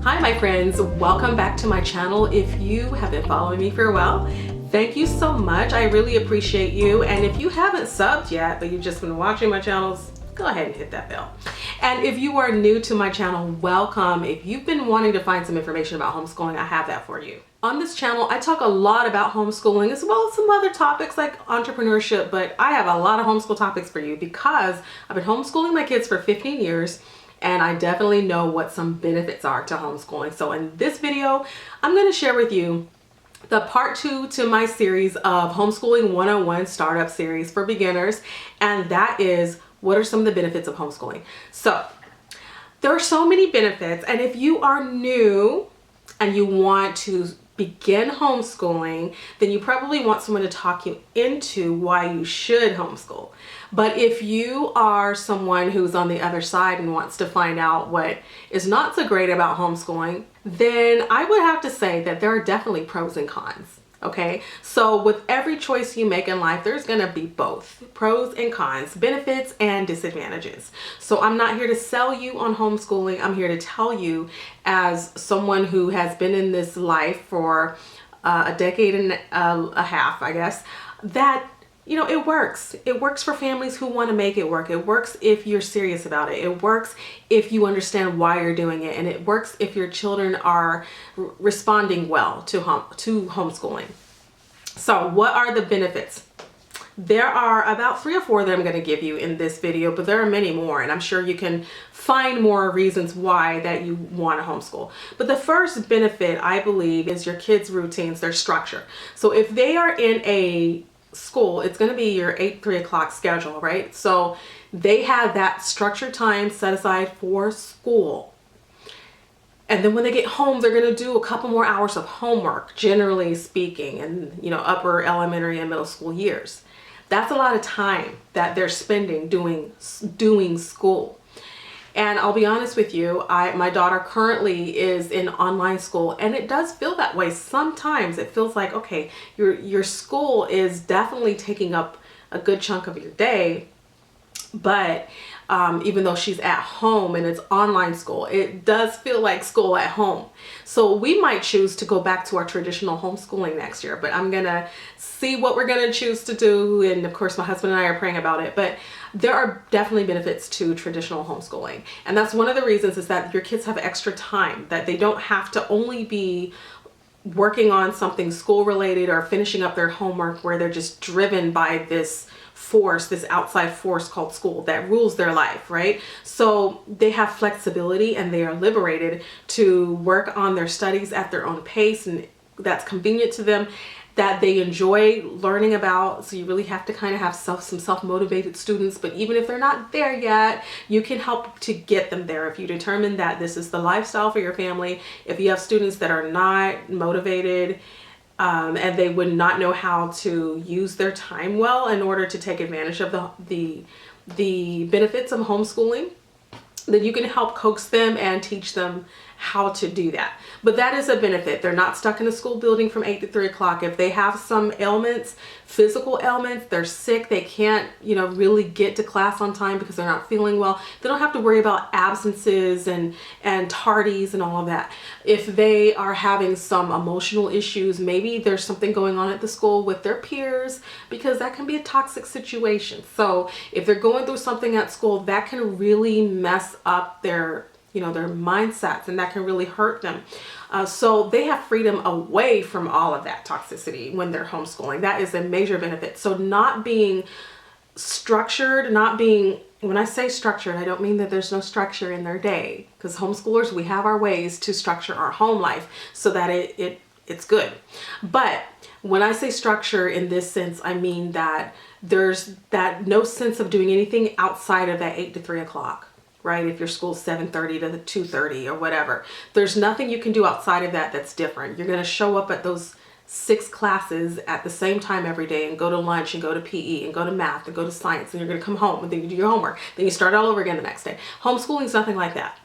Hi my friends, welcome back to my channel. If you have been following me for a while, thank you so much. I really appreciate you. And if you haven't subbed yet, but you've just been watching my channels, go ahead and hit that bell. And if you are new to my channel, welcome. If you've been wanting to find some information about homeschooling, I have that for you. On this channel, I talk a lot about homeschooling as well as some other topics like entrepreneurship, but I have a lot of homeschool topics for you because I've been homeschooling my kids for 15 years and I definitely know what some benefits are to homeschooling. So in this video, I'm going to share with you the part 2 to my series of Homeschooling 101 Startup Series for beginners, and that is what are some of the benefits of homeschooling. So there are so many benefits, and if you are new and you want to begin homeschooling, then you probably want someone to talk you into why you should homeschool. But if you are someone who's on the other side and wants to find out what is not so great about homeschooling, then I would have to say that there are definitely pros and cons. Okay, so with every choice you make in life, there's going to be both pros and cons, benefits and disadvantages. So I'm not here to sell you on homeschooling. I'm here to tell you, as someone who has been in this life for a decade and a half, I guess, that it works. It works for families who want to make it work. It works if you're serious about it. It works if you understand why you're doing it. And it works if your children are responding well to homeschooling. So what are the benefits? There are about 3 or 4 that I'm going to give you in this video, but there are many more, and I'm sure you can find more reasons why that you want to homeschool. But the first benefit, I believe, is your kids' routines, their structure. So if they are in a school, it's going to be your 3 o'clock schedule, right? So they have that structured time set aside for school. And then when they get home, they're going to do a couple more hours of homework, generally speaking, in upper elementary and middle school years. That's a lot of time that they're spending doing school. And I'll be honest with you, my daughter currently is in online school, and it does feel that way. Sometimes it feels like, okay, your school is definitely taking up a good chunk of your day, but even though she's at home and it's online school, it does feel like school at home. So we might choose to go back to our traditional homeschooling next year, but I'm gonna see what we're gonna choose to do. And of course, my husband and I are praying about it, but there are definitely benefits to traditional homeschooling. And that's one of the reasons, is that your kids have extra time, that they don't have to only be working on something school related or finishing up their homework where they're just driven by this force, this outside force called school that rules their life, right? So they have flexibility and they are liberated to work on their studies at their own pace, and that's convenient to them, that they enjoy learning about. So you really have to kind of have some self-motivated students, but even if they're not there yet, you can help to get them there if you determine that this is the lifestyle for your family. If you have students that are not motivated, and they would not know how to use their time well in order to take advantage of the benefits of homeschooling, then you can help coax them and teach them how to do that. But that is a benefit. They're not stuck in a school building from 8 to 3 o'clock. If they have some ailments, physical ailments, they're sick, they can't, really get to class on time because they're not feeling well, they don't have to worry about absences and tardies and all of that. If they are having some emotional issues, maybe there's something going on at the school with their peers, because that can be a toxic situation. So if they're going through something at school, that can really mess up their mindsets, and that can really hurt them. So they have freedom away from all of that toxicity when they're homeschooling. That is a major benefit. So not being structured, when I say structured, I don't mean that there's no structure in their day, because homeschoolers, we have our ways to structure our home life so that it's good. But when I say structure in this sense, I mean that there's no sense of doing anything outside of that 8 to 3 o'clock. Right? If your school's 7:30 to 2:30 or whatever, there's nothing you can do outside of that that's different. You're going to show up at those 6 classes at the same time every day, and go to lunch and go to PE and go to math and go to science, and you're going to come home and then you do your homework. Then you start all over again the next day. Homeschooling is nothing like that.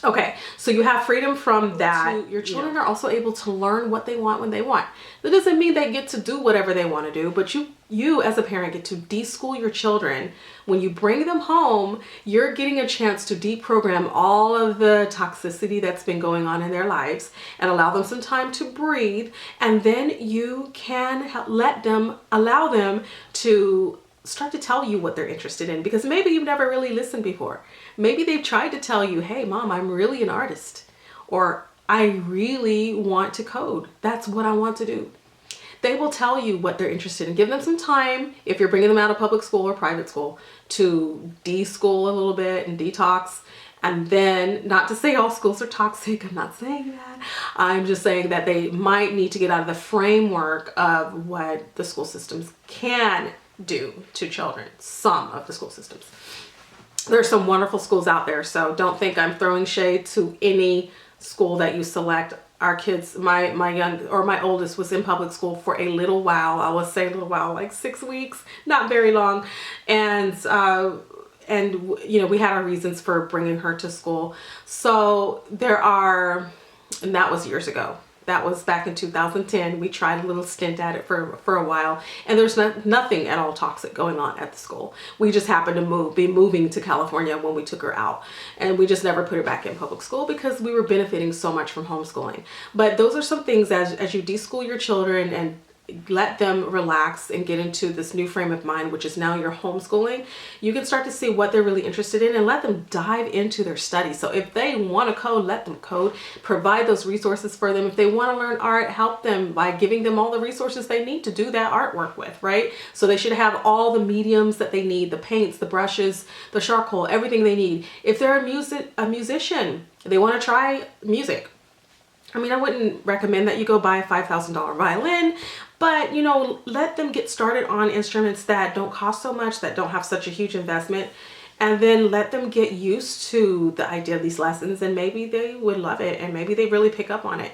Okay, so you have freedom from that. Your children are also able to learn what they want when they want. That doesn't mean they get to do whatever they want to do, but you as a parent get to deschool your children. When you bring them home, you're getting a chance to deprogram all of the toxicity that's been going on in their lives and allow them some time to breathe. And then you can allow them to start to tell you what they're interested in, because maybe you've never really listened before. Maybe they've tried to tell you, hey mom, I'm really an artist, or I really want to code. That's what I want to do. They will tell you what they're interested in. Give them some time, if you're bringing them out of public school or private school, to de-school a little bit and detox. And then, not to say all schools are toxic, I'm not saying that. I'm just saying that they might need to get out of the framework of what the school systems can do to children. Some of the school systems. There's some wonderful schools out there, so don't think I'm throwing shade to any school that you select. Our kids, my oldest was in public school for a little while. I will say a little while, like 6 weeks, not very long. And you know, we had our reasons for bringing her to school. So and that was years ago. That was back in 2010. We tried a little stint at it for a while, and there's nothing at all toxic going on at the school. We just happened to be moving to California when we took her out, and we just never put her back in public school because we were benefiting so much from homeschooling. But those are some things as you deschool your children and let them relax and get into this new frame of mind, which is now your homeschooling, you can start to see what they're really interested in and let them dive into their studies. So if they want to code, let them code. Provide those resources for them. If they want to learn art, help them by giving them all the resources they need to do that artwork with, right? So they should have all the mediums that they need, the paints, the brushes, the charcoal, everything they need. If they're a musician, they want to try music, I mean, I wouldn't recommend that you go buy a $5,000 violin, but, you know, let them get started on instruments that don't cost so much, that don't have such a huge investment, and then let them get used to the idea of these lessons, and maybe they would love it, and maybe they really pick up on it.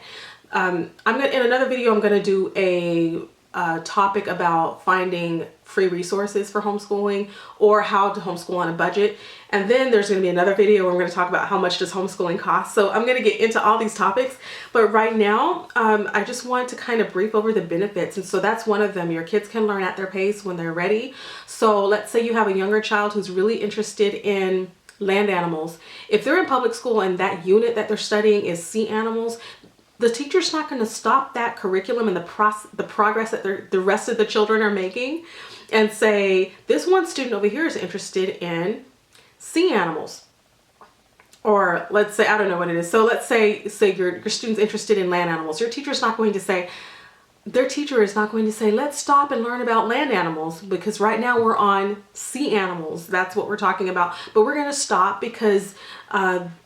In another video, I'm going to do a topic about finding free resources for homeschooling or how to homeschool on a budget. And then there's going to be another video where I'm going to talk about how much does homeschooling cost. So I'm going to get into all these topics, but right now I just want to kind of brief over the benefits. And so that's one of them. Your kids can learn at their pace when they're ready. So let's say you have a younger child who's really interested in land animals. If they're in public school and that unit that they're studying is sea animals, the teacher's not going to stop that curriculum and the progress that the rest of the children are making and say, this one student over here is interested in sea animals. Or let's say, I don't know what it is. So let's say your student's interested in land animals. Your teacher is not going to say, let's stop and learn about land animals, because right now we're on sea animals. That's what we're talking about. But we're going to stop because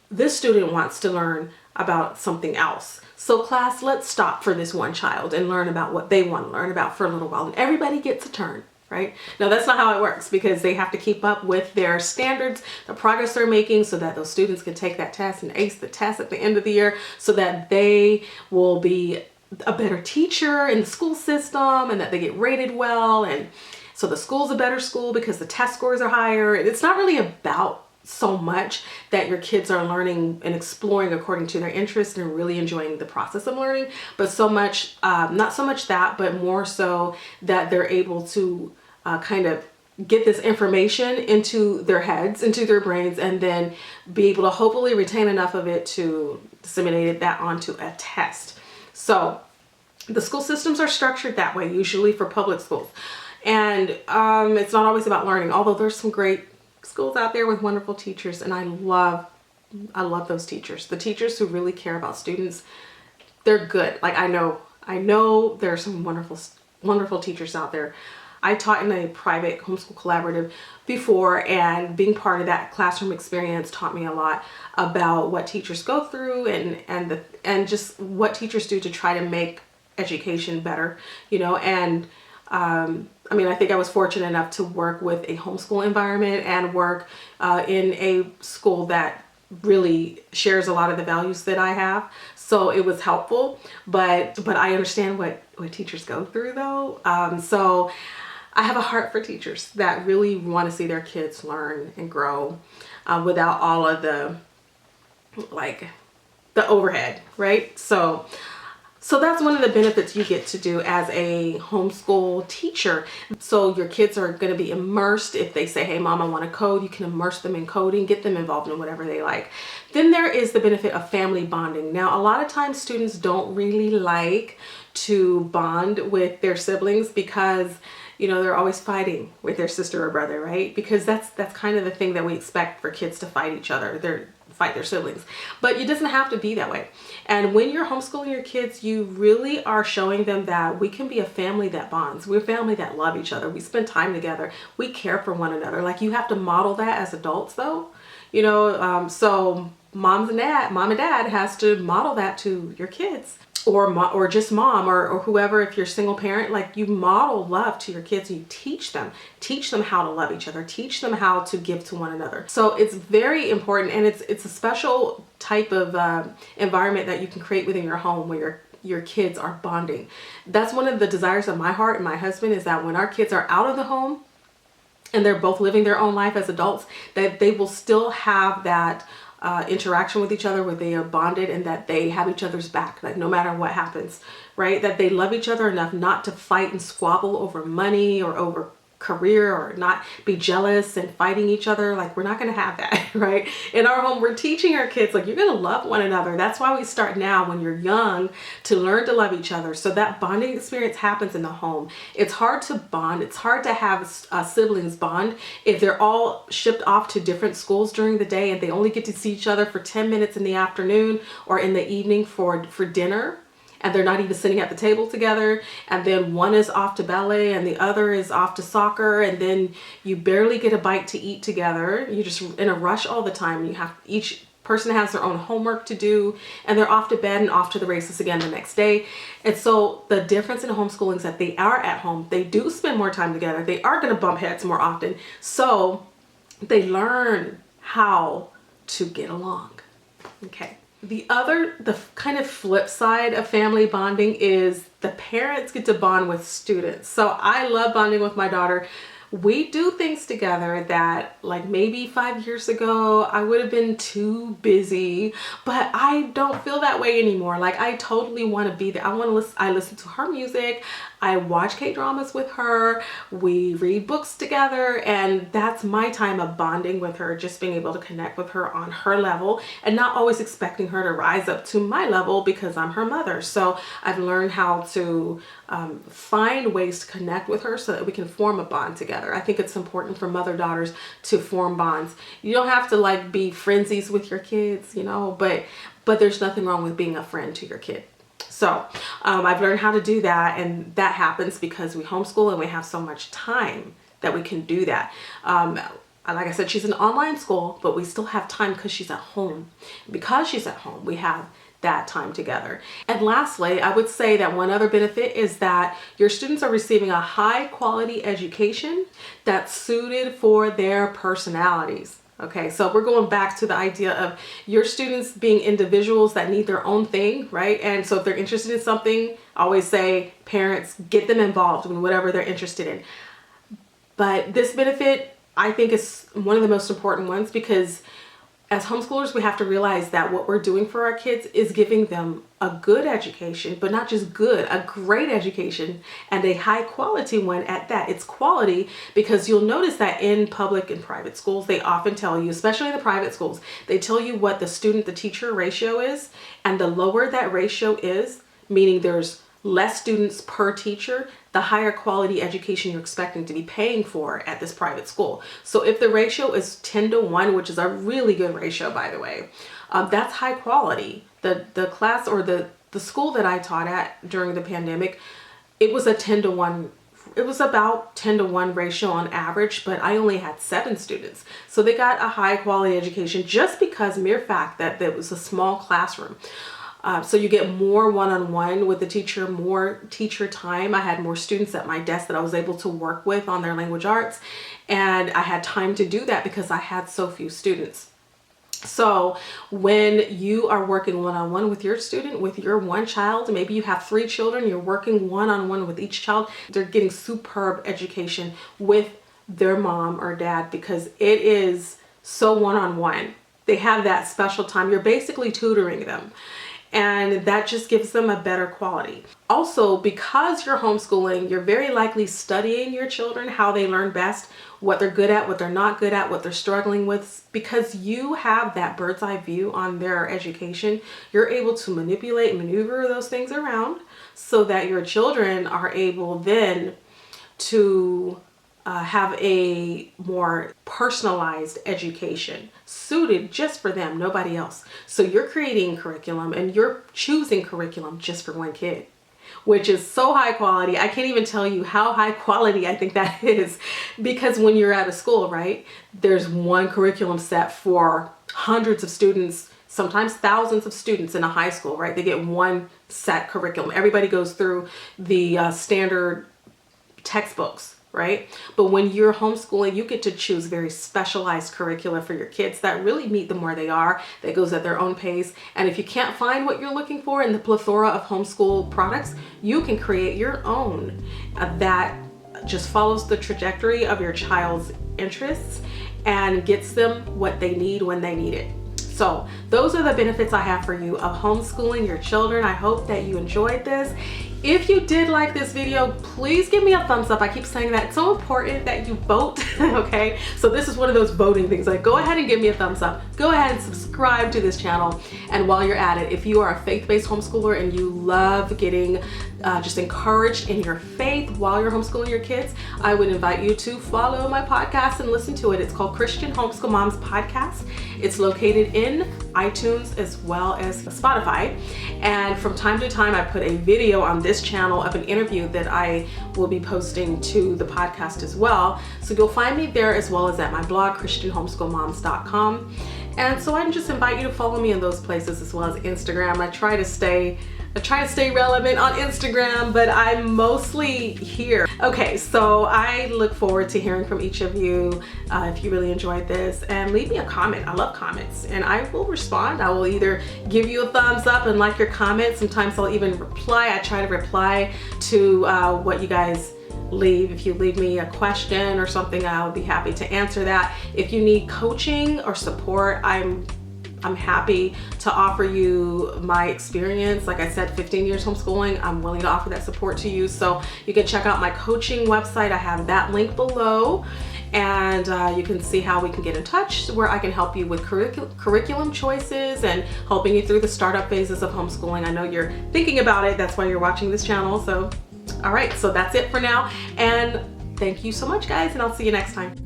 this student wants to learn about something else. So class, let's stop for this one child and learn about what they want to learn about for a little while. And everybody gets a turn, right? Now that's not how it works, because they have to keep up with their standards, the progress they're making, so that those students can take that test and ace the test at the end of the year, so that they will be a better teacher in the school system and that they get rated well. And so the school's a better school because the test scores are higher. And it's not really about so much that your kids are learning and exploring according to their interests and really enjoying the process of learning, but so much, not so much that, but more so that they're able to kind of get this information into their heads, into their brains, and then be able to hopefully retain enough of it to disseminate that onto a test. So the school systems are structured that way, usually for public schools. And it's not always about learning, although there's some great schools out there with wonderful teachers, and I love those teachers. The teachers who really care about students, they're good. Like I know there are some wonderful teachers out there. I taught in a private homeschool collaborative before, and being part of that classroom experience taught me a lot about what teachers go through and just what teachers do to try to make education better, you know. And I mean, I think I was fortunate enough to work with a homeschool environment and work in a school that really shares a lot of the values that I have. So it was helpful, but I understand what teachers go through though. So I have a heart for teachers that really want to see their kids learn and grow without all of the like the overhead, right? So that's one of the benefits you get to do as a homeschool teacher. So your kids are going to be immersed. If they say, hey, mom, I want to code, you can immerse them in coding, get them involved in whatever they like. Then there is the benefit of family bonding. Now, a lot of times students don't really like to bond with their siblings because they're always fighting with their sister or brother, right? Because that's kind of the thing that we expect for kids to fight each other. Fight their siblings. But it doesn't have to be that way. And when you're homeschooling your kids, you really are showing them that we can be a family that bonds. We're a family that love each other. We spend time together. We care for one another. Like, you have to model that as adults, though. So mom and dad has to model that to your kids. Or just mom or whoever. If you're a single parent, like, you model love to your kids. You teach them how to love each other, teach them how to give to one another. So it's very important, and it's a special type of environment that you can create within your home where your kids are bonding. That's one of the desires of my heart and my husband, is that when our kids are out of the home and they're both living their own life as adults, that they will still have that interaction with each other where they are bonded, and that they have each other's back, like, no matter what happens, right? That they love each other enough not to fight and squabble over money or over career, or not be jealous and fighting each other. Like, we're not going to have that, right? In our home, we're teaching our kids, like, you're going to love one another. That's why we start now when you're young, to learn to love each other. So that bonding experience happens in the home. It's hard to bond. It's hard to have siblings bond if they're all shipped off to different schools during the day and they only get to see each other for 10 minutes in the afternoon or in the evening for dinner. And they're not even sitting at the table together. And then one is off to ballet and the other is off to soccer. And then you barely get a bite to eat together. You're just in a rush all the time. Each person has their own homework to do, and they're off to bed and off to the races again the next day. And so the difference in homeschooling is that they are at home. They do spend more time together. They are going to bump heads more often. So they learn how to get along. Okay. The kind of flip side of family bonding is the parents get to bond with students. So I love bonding with my daughter. We do things together that, like, maybe 5 years ago I would have been too busy, but I don't feel that way anymore. Like, I totally want to be there. I listen to her music. I watch K-dramas with her. We read books together, and that's my time of bonding with her, just being able to connect with her on her level and not always expecting her to rise up to my level because I'm her mother. So I've learned how to find ways to connect with her so that we can form a bond together. I think it's important for mother-daughters to form bonds. You don't have to, like, be frenzies with your kids, but there's nothing wrong with being a friend to your kid. So I've learned how to do that, and that happens because we homeschool and we have so much time that we can do that. Like I said, she's an online school, but we still have time because she's at home. Because she's at home, we have that time together. And lastly, I would say that one other benefit is that your students are receiving a high quality education that's suited for their personalities. Okay, so we're going back to the idea of your students being individuals that need their own thing, right? And so if they're interested in something, I always say, parents, get them involved in whatever they're interested in. But this benefit, I think, is one of the most important ones, because as homeschoolers, we have to realize that what we're doing for our kids is giving them a good education, but not just good, a great education, and a high quality one at that. It's quality because you'll notice that in public and private schools, they often tell you, especially in the private schools, they tell you what the student to teacher ratio is, and the lower that ratio is, meaning there's less students per teacher, the higher quality education you're expecting to be paying for at this private school. So if the ratio is 10-1, which is a really good ratio, by the way, that's high quality. The class or the school that I taught at during the pandemic, it was a 10-1. It was about 10-1 ratio on average, but I only had 7 students. So they got a high quality education just because mere fact that it was a small classroom. So you get more one-on-one with the teacher, more teacher time. I had more students at my desk that I was able to work with on their language arts. And I had time to do that because I had so few students. So when you are working one-on-one with your student, with your one child, maybe you have 3 children, you're working one-on-one with each child, they're getting superb education with their mom or dad because it is so one-on-one. they have that special time. You're basically tutoring them. And that just gives them a better quality. Also, because you're homeschooling, you're very likely studying your children, how they learn best, what they're good at, what they're not good at, what they're struggling with. Because you have that bird's eye view on their education, you're able to manipulate and maneuver those things around so that your children are able then to have a more personalized education suited just for them, nobody else. So you're creating curriculum and you're choosing curriculum just for one kid, which is so high quality. I can't even tell you how high quality I think that is, because when you're at a school, right, there's one curriculum set for hundreds of students, sometimes thousands of students in a high school, right? They get one set curriculum. Everybody goes through the standard textbooks, right? But when you're homeschooling, you get to choose very specialized curricula for your kids that really meet them where they are, that goes at their own pace. And if you can't find what you're looking for in the plethora of homeschool products, you can create your own that just follows the trajectory of your child's interests and gets them what they need when they need it. So those are the benefits I have for you of homeschooling your children. I hope that you enjoyed this. If you did like this video, please give me a thumbs up. I keep saying that. It's so important that you vote, okay? So this is one of those voting things. Like, go ahead and give me a thumbs up. Go ahead and subscribe to this channel. And while you're at it, if you are a faith-based homeschooler and you love getting just encouraged in your faith while you're homeschooling your kids, I would invite you to follow my podcast and listen to it. It's called Christian Homeschool Moms Podcast. It's located in iTunes as well as Spotify. And from time to time, I put a video on this channel of an interview that I will be posting to the podcast as well. So you'll find me there as well as at my blog, christianhomeschoolmoms.com. And so I just invite you to follow me in those places as well as Instagram. I try to stay relevant on Instagram, but I'm mostly here. Okay, so I look forward to hearing from each of you if you really enjoyed this, and leave me a comment. I love comments and I will respond. I will either give you a thumbs up and like your comment. Sometimes I'll even reply. I try to reply to what you guys leave. If you leave me a question or something, I'll be happy to answer that. If you need coaching or support, I'm happy to offer you my experience. Like I said, 15 years homeschooling, I'm willing to offer that support to you. So you can check out my coaching website. I have that link below, and you can see how we can get in touch, where I can help you with curriculum choices and helping you through the startup phases of homeschooling. I know you're thinking about it. That's why you're watching this channel. So, all right, so that's it for now. And thank you so much, guys, and I'll see you next time.